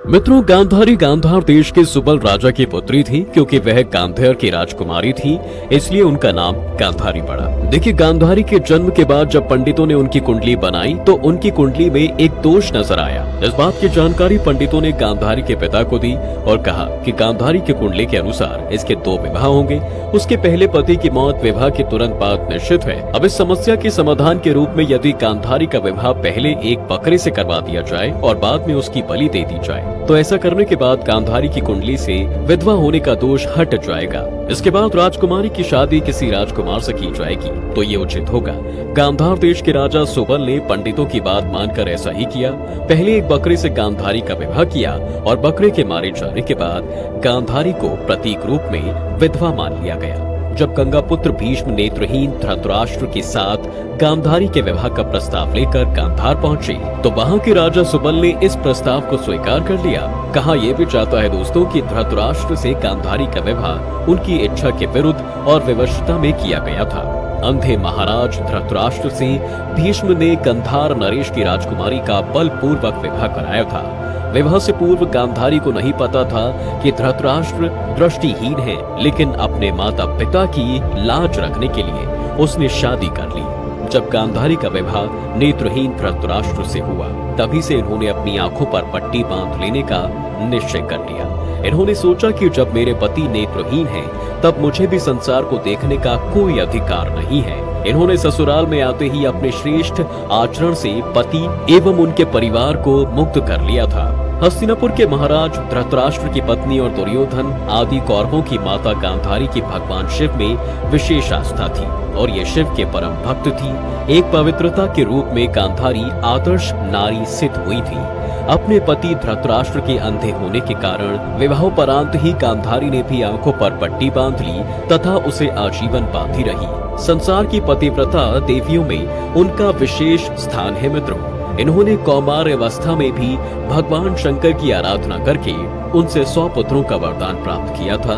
मित्रों, गांधारी गांधार देश के सुबल राजा की पुत्री थी। क्योंकि वह गांधार की राजकुमारी थी, इसलिए उनका नाम गांधारी पड़ा। देखिए, गांधारी के जन्म के बाद जब पंडितों ने उनकी कुंडली बनाई तो उनकी कुंडली में एक दोष नजर आया। इस बात की जानकारी पंडितों ने गांधारी के पिता को दी और कहा कि गांधारी की कुंडली के अनुसार इसके 2 विवाह होंगे। उसके पहले पति की मौत विवाह के तुरंत बाद निश्चित है। अब इस समस्या के समाधान के रूप में यदि गांधारी का विवाह पहले एक बकरे से करवा दिया जाए और बाद में उसकी बलि दे दी जाए, तो ऐसा करने के बाद गांधारी की कुंडली से विधवा होने का दोष हट जाएगा। इसके बाद राजकुमारी की शादी किसी राजकुमार से की जाएगी तो ये उचित होगा। गांधार देश के राजा सुबल ने पंडितों की बात मानकर ऐसा ही किया। पहले एक बकरे से गांधारी का विवाह किया और बकरे के मारे जाने के बाद गांधारी को प्रतीक रूप में विधवा मान लिया गया। जब गंगापुत्र भीष्म नेत्रहीन धृतराष्ट्र के साथ गांधारी के विवाह का प्रस्ताव लेकर गांधार पहुंचे तो वहां के राजा सुबल ने इस प्रस्ताव को स्वीकार कर लिया। कहा यह भी चाहता है दोस्तों कि धृतराष्ट्र से गांधारी का विवाह उनकी इच्छा के विरुद्ध और विवशता में किया गया था। अंधे महाराज धृतराष्ट्र से भीष्म ने गंधार नरेश की राजकुमारी का बलपूर्वक विवाह कराया था। विवाह से पूर्व गांधारी को नहीं पता था कि धृतराष्ट्र दृष्टिहीन है, लेकिन अपने माता पिता की लाज रखने के लिए उसने शादी कर ली। जब गांधारी का विवाह नेत्रहीन धृतराष्ट्र से हुआ, तभी से इन्होंने अपनी आंखों पर पट्टी बांध लेने का निश्चय कर लिया। इन्होंने सोचा कि जब मेरे पति नेत्रहीन हैं, तब मुझे भी संसार को देखने का कोई अधिकार नहीं है। इन्होंने ससुराल में आते ही अपने श्रेष्ठ आचरण से पति एवं उनके परिवार को मुक्त कर लिया था। हस्तिनापुर के महाराज धृतराष्ट्र की पत्नी और दुर्योधन आदि कौरवों की माता गांधारी की भगवान शिव में विशेष आस्था थी और ये शिव के परम भक्त थी। एक पवित्रता के रूप में गांधारी आदर्श नारी सिद्ध हुई थी। अपने पति धृतराष्ट्र के अंधे होने के कारण विवाहोपरांत ही गांधारी ने भी आंखों पर पट्टी बांध ली तथा उसे आजीवन बांधी रही। संसार की पतिव्रता देवियों में उनका विशेष स्थान है। मित्रों, इन्होंने कौमार अवस्था में भी भगवान शंकर की आराधना करके उनसे 100 पुत्रों का वरदान प्राप्त किया था।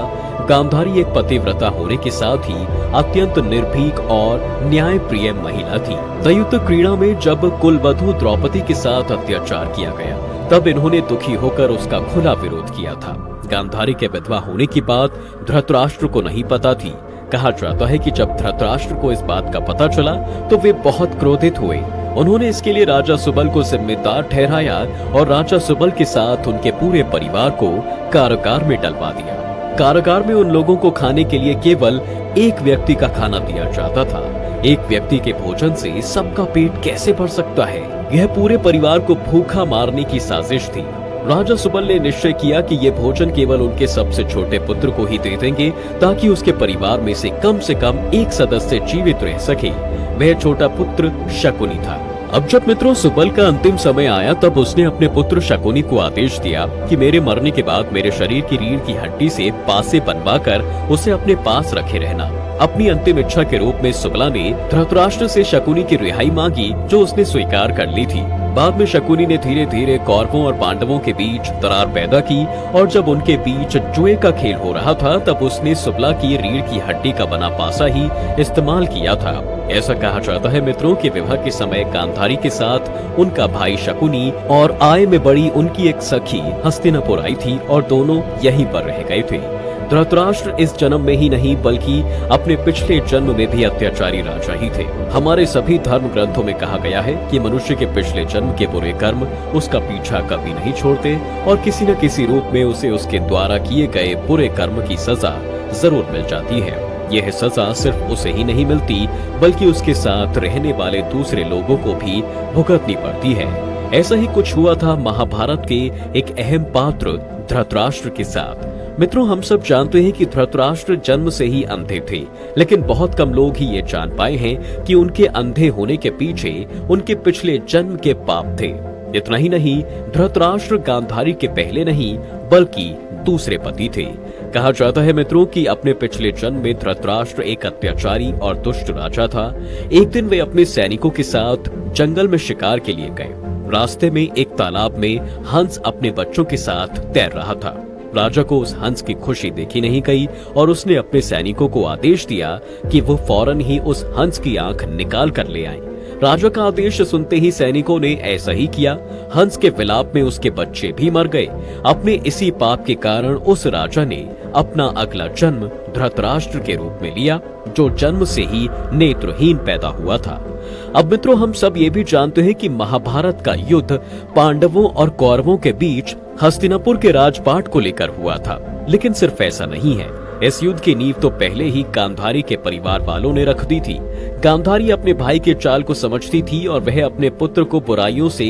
गांधारी एक पतिव्रता होने के साथ ही अत्यंत निर्भीक और न्याय प्रिय महिला थी। दयुक्त क्रीड़ा में जब कुलवधु द्रौपदी के साथ अत्याचार किया गया, तब इन्होंने दुखी होकर उसका खुला विरोध किया था। गांधारी के विधवा होने की बात धृतराष्ट्र को नहीं पता थी। कहा जाता है कि जब धृतराष्ट्र को इस बात का पता चला तो वे बहुत क्रोधित हुए। उन्होंने इसके लिए राजा सुबल को जिम्मेदार ठहराया और राजा सुबल के साथ उनके पूरे परिवार को कारागार में डलवा दिया। कारागार में उन लोगों को खाने के लिए केवल एक व्यक्ति का खाना दिया जाता था। एक व्यक्ति के भोजन से सबका पेट कैसे भर सकता है? यह पूरे परिवार को भूखा मारने की साजिश थी। राजा सुबल ने निश्चय किया कि ये भोजन केवल उनके सबसे छोटे पुत्र को ही दे देंगे ताकि उसके परिवार में से कम एक सदस्य जीवित रह सके। वह छोटा पुत्र शकुनी था। अब जब मित्रों सुबल का अंतिम समय आया, तब उसने अपने पुत्र शकुनी को आदेश दिया कि मेरे मरने के बाद मेरे शरीर की रीढ़ की हड्डी से पासे बनवाकर उसे अपने पास रखे रहना। अपनी अंतिम इच्छा के रूप में सुबला ने धृतराष्ट्र से शकुनी की रिहाई मांगी, जो उसने स्वीकार कर ली थी। बाद में शकुनी ने धीरे धीरे कौरवों और पांडवों के बीच दरार पैदा की और जब उनके बीच जुए का खेल हो रहा था, तब उसने सुबला की रीढ़ की हड्डी का बना पासा ही इस्तेमाल किया था। ऐसा कहा जाता है मित्रों कि विवाह के समय गांधारी के साथ उनका भाई शकुनी और आय में बड़ी उनकी एक सखी हस्तिनापुर आई थी और दोनों यहीं पर रह गए थे। धृतराष्ट्र इस जन्म में ही नहीं बल्कि अपने पिछले जन्म में भी अत्याचारी राजा ही थे। हमारे सभी धर्म ग्रंथों में कहा गया है कि मनुष्य के पिछले जन्म के बुरे कर्म उसका पीछा कभी नहीं छोड़ते और किसी न किसी रूप में उसे उसके द्वारा किए गए बुरे कर्म की सजा जरूर मिल जाती है। यह सजा सिर्फ उसे ही नहीं मिलती बल्कि उसके साथ रहने वाले दूसरे लोगों को भी भुगतनी पड़ती है। ऐसा ही कुछ हुआ था महाभारत के एक अहम पात्र धृतराष्ट्र के साथ। मित्रों, हम सब जानते हैं कि धृतराष्ट्र जन्म से ही अंधे थे, लेकिन बहुत कम लोग ही ये जान पाए हैं कि उनके अंधे होने के पीछे उनके पिछले जन्म के पाप थे। इतना ही नहीं, धृतराष्ट्र गांधारी के पहले नहीं बल्कि दूसरे पति थे। कहा जाता है मित्रों कि अपने पिछले जन्म में धृतराष्ट्र एक अत्याचारी और दुष्ट राजा था। एक दिन वे अपने सैनिकों के साथ जंगल में शिकार के लिए गए। रास्ते में एक तालाब में हंस अपने बच्चों के साथ तैर रहा था। राजा को उस हंस की खुशी देखी नहीं गई और उसने अपने सैनिकों को आदेश दिया कि वो फौरन ही उस हंस की आंख निकाल कर ले आएं। राजा का आदेश सुनते ही सैनिकों ने ऐसा ही किया। हंस के विलाप में उसके बच्चे भी मर गए। अपने इसी पाप के कारण उस राजा ने अपना अगला जन्म धृतराष्ट्र के रूप में लिया, जो जन्म से ही नेत्रहीन पैदा हुआ था। अब मित्रों, हम सब ये भी जानते हैं कि महाभारत का युद्ध पांडवों और कौरवों के बीच हस्तिनापुर के राजपाट को लेकर हुआ था। लेकिन सिर्फ ऐसा नहीं है, इस युद्ध की नींव तो पहले ही गांधारी के परिवार वालों ने रख दी थी। गांधारी अपने भाई के चाल को समझती थी और वह अपने पुत्र को बुराइयों से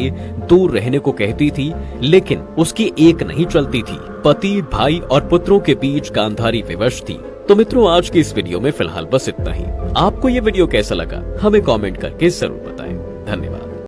दूर रहने को कहती थी, लेकिन उसकी एक नहीं चलती थी। पति, भाई और पुत्रों के बीच गांधारी विवश थी। तो मित्रों, आज की इस वीडियो में फिलहाल बस इतना ही। आपको ये वीडियो कैसा लगा हमें कमेंट करके जरूर बताएं। धन्यवाद।